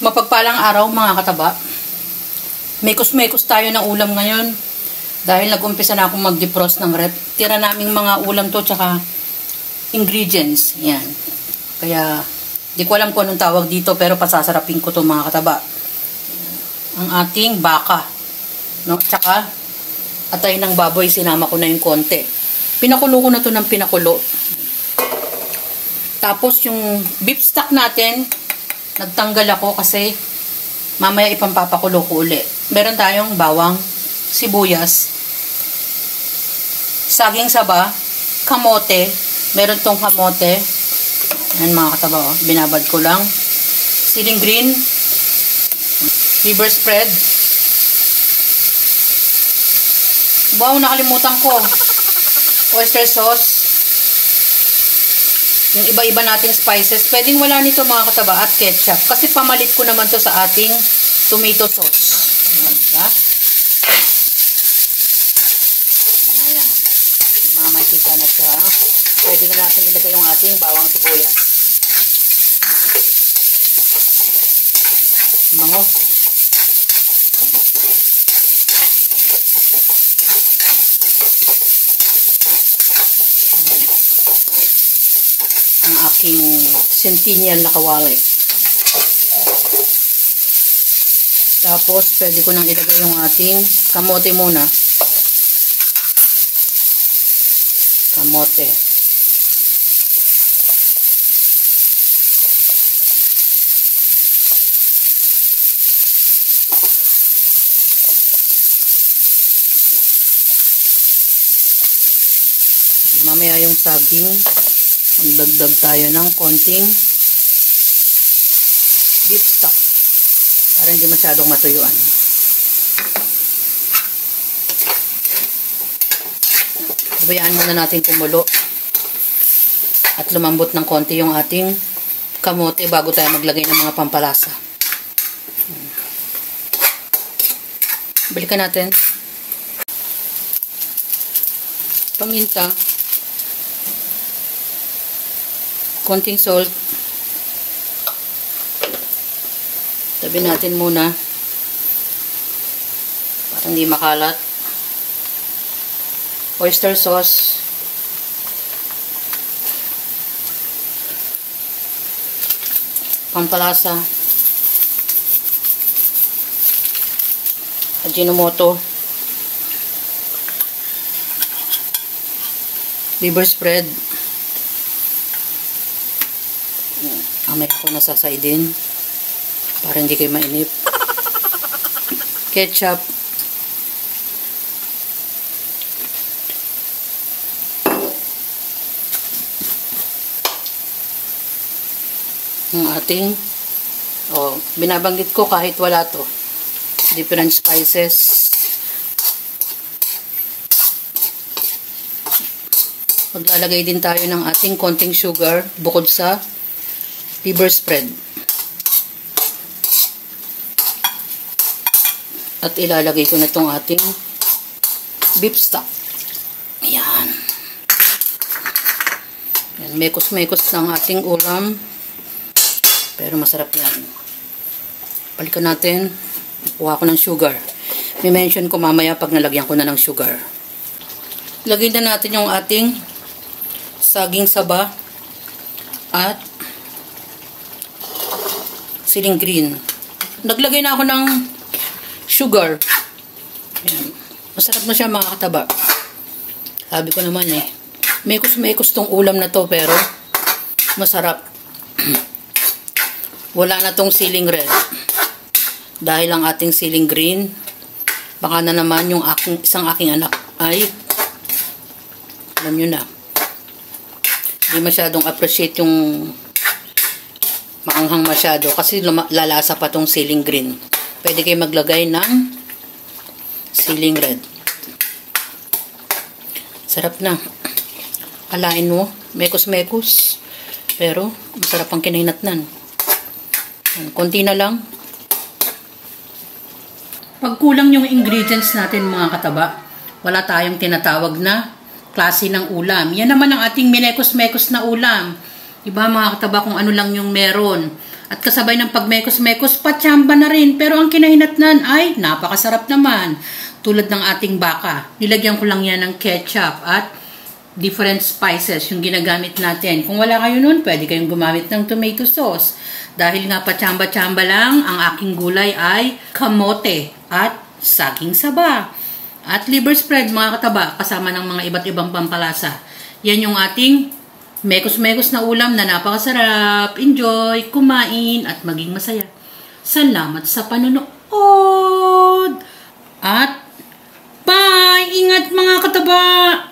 Mapagpalang araw mga kataba. Mekos-mekos tayo ng ulam ngayon. Dahil nag-umpisa na akong mag-defrost ng rep. Tira naming mga ulam to tsaka ingredients. Yan. Kaya di ko alam kung anong tawag dito pero pasasarapin ko to mga kataba. Ang ating baka. No? Tsaka atay ng baboy, sinama ko na yung konti. Pinakulo ko na to ng pinakulo. Tapos yung beef stock natin, nagtanggal ako kasi mamaya ipampapakulo ko uli. Meron tayong bawang, sibuyas, saging saba, kamote. Meron tong kamote. Yan mga kataba, oh. Binabad ko lang. Siling green, liver spread. Wow, nakalimutan ko. Oyster sauce. Yung iba-iba nating spices. Pwedeng wala nito mga kataba at ketchup. Kasi pamalit ko naman to sa ating tomato sauce. Diba? Ayan. Mamantika na siya. Pwede na natin ilagay yung ating bawang sibuyas. Mango. Ang aking centennial na kawali. Tapos, pwede ko nang ilagay yung ating kamote muna. Kamote. Mamaya yung saging. Magdagdag tayo ng konting beef stock para hindi masyadong matuyuan. Bayaan muna natin kumulo at lumambot ng konti yung ating kamote bago tayo maglagay ng mga pampalasa. Balikan natin. Paminta. Konting salt. Tabi natin muna. Para hindi makalat. Oyster sauce. Pampalasa. Ajinomoto. Liver spread. Amay ko nasasaydin para hindi kayo mainip. Ketchup. Ang ating binabanggit ko kahit wala to. Different spices. Maglalagay din tayo ng ating konting sugar bukod sa liver spread. At ilalagay ko na itong ating beef stock. Ayan. Ayan, mekos-mekos ang ating ulam. Pero masarap yan. Balikan natin. Kuha ko ng sugar. May mention ko mamaya pag nalagyan ko na ng sugar. Lagay na natin yung ating saging saba at siling green. Naglagay na ako ng sugar. Ayan. Masarap na siya mga kataba. Sabi ko naman mekos-mekos tong ulam na to pero masarap. Wala na tong siling red. Dahil ang ating siling green, baka na naman yung isang aking anak ay alam nyo na. Hindi masyadong appreciate yung maanghang masyado kasi lalasa pa tong siling green. Pwede kayo maglagay ng siling red. Sarap na. Alain mo, mekos-mekos. Pero masarap ang kinainatnan. Konti na lang. Pag kulang yung ingredients natin mga kataba, wala tayong tinatawag na klase ng ulam. Yan naman ang ating minekos-mekos na ulam. Diba mga kataba kung ano lang yung meron. At kasabay ng pagmekos-mekos, patsamba na rin. Pero ang kinahinatnan ay napakasarap naman. Tulad ng ating baka. Nilagyan ko lang yan ng ketchup at different spices yung ginagamit natin. Kung wala kayo nun, pwede kayong gumamit ng tomato sauce. Dahil nga patsamba-tsamba lang, ang aking gulay ay kamote at saging saba. At liver spread, mga kataba, kasama ng mga iba't ibang pampalasa. Yan yung ating mekos-mekos na ulam na napakasarap. Enjoy, kumain, at maging masaya. Salamat sa panonood! At bye! Ingat mga kataba!